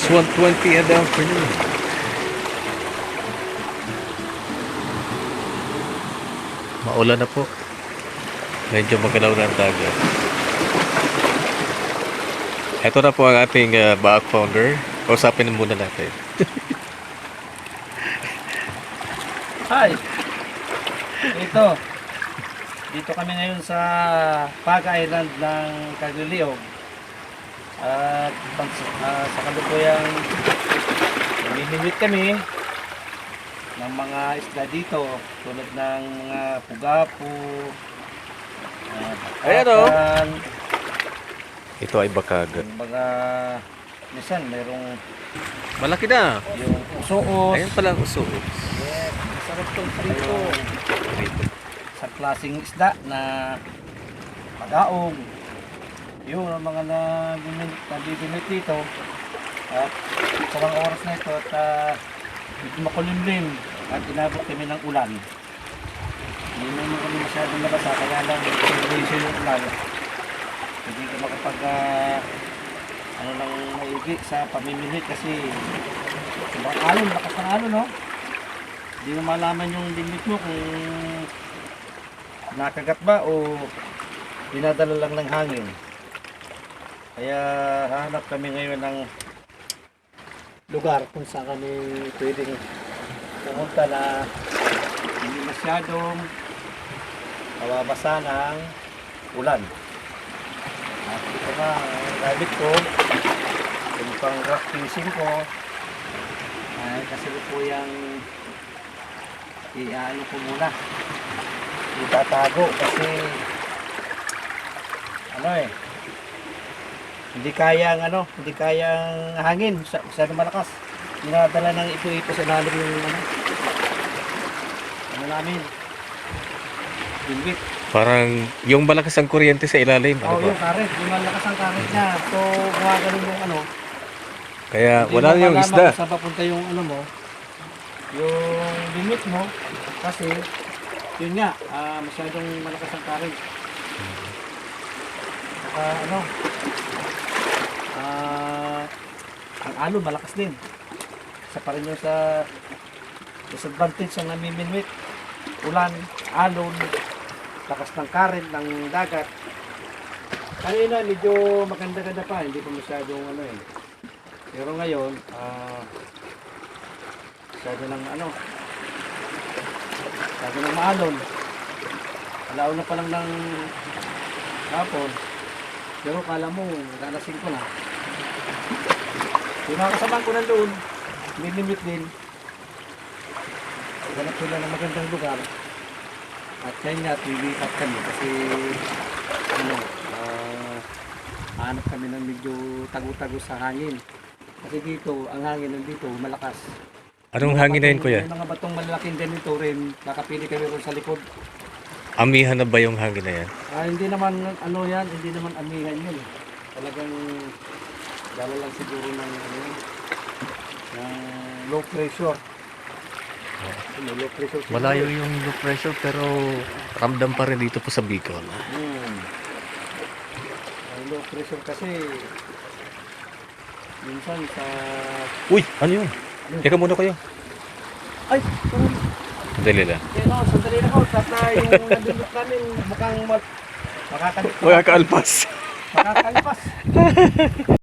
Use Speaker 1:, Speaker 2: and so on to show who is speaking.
Speaker 1: It's 1:20 in the afternoon. Maulan na po. Medyo magalaw na ang dagat. Ito na po ang ating back founder. Kausapin muna natin.
Speaker 2: Hi! Dito kami ngayon sa Paga Island ng Cagayan. At sa kalupuyang namimimit kami ng mga isda dito tulad ng mga pugapo,
Speaker 1: Ayan o.
Speaker 2: bakakan,
Speaker 1: Ito ay bakaga.
Speaker 2: mga minsan mayroong
Speaker 1: Malaki na.
Speaker 2: yung usoos.
Speaker 1: Ayan pala ang usuos.
Speaker 2: Yes, masarap tong prito. Sa klaseng isda na pag-aong. Yun ang mga nabibinit dito. At sa mga oras na ito at medyo makulimlim at inabot kami ng ulan. Hindi naman kami masyadong nabasa kaya lang situation yung ulan. Hindi ka makapag ano lang maigi sa pamimili kasi sobrang alon, lakas ng alon, no? Hindi mo malaman yung limit mo kung nakagat ba o dinadala lang ng hangin. Kaya hahanap kami ngayon ng lugar kung saan kami pwedeng pumunta na hindi masyadong mababasa ng ulan. At ito nga ang rabbit ko, yung pang rock fishing ko, ay kasi po yung iaano ko muna, itatago kasi hindi kayang hangin, masyado malakas. Dinadala ng ipo-ipo sa ilalim yung namin. Bimbit.
Speaker 1: Parang yung malakas ang kuryente sa ilalim.
Speaker 2: Oo,
Speaker 1: Ano ba?
Speaker 2: yung karet. Yung malakas ang karet niya. So, gumagano yung
Speaker 1: Kaya
Speaker 2: hindi
Speaker 1: wala
Speaker 2: mo
Speaker 1: na yung
Speaker 2: malaman
Speaker 1: isda.
Speaker 2: kung saan papunta yung mo. Yung limit mo. Kasi, yun nga, masyadong malakas ang karet. Saka ang alon malakas din. Isa pa rin yung sa disadvantage ng namiminwit. Ulan, alon, lakas ng current ng dagat. Kanina medyo maganda-ganda pa, hindi pa masyadong Pero ngayon, masyado ng maalon. Alaon na pa lang ng hapon. Pero kala mo, nagkalasin ko na. Yung mga kasama ko nandoon, limit din. Ganap sila ng magandang lugar. At kaya nga, tulipat kami kasi hanap kami ng medyo tago-tago sa hangin. Kasi dito, ang hangin nandito, malakas.
Speaker 1: Anong hangin na yun, kuya?
Speaker 2: Yung mga batong malalaking ganito rin, nakapili kami rin sa likod.
Speaker 1: Amihan na ba yung hangin na yan?
Speaker 2: Hindi naman hindi naman amihan yun. Talagang dala lang siguro ng ng low pressure. Low pressure. siguro.
Speaker 1: Malayo yung low pressure pero ramdam pa rin dito po sa Bicol.
Speaker 2: Ang low pressure kasi minsan sa
Speaker 1: Uy! Ano yun? Teka muna kayo.
Speaker 2: ay,
Speaker 1: Dali lang.
Speaker 2: sandali na ko. Tata yung nabindot namin mukhang makakalipas.
Speaker 1: Uy, kakaalpas.
Speaker 2: Makakalipas.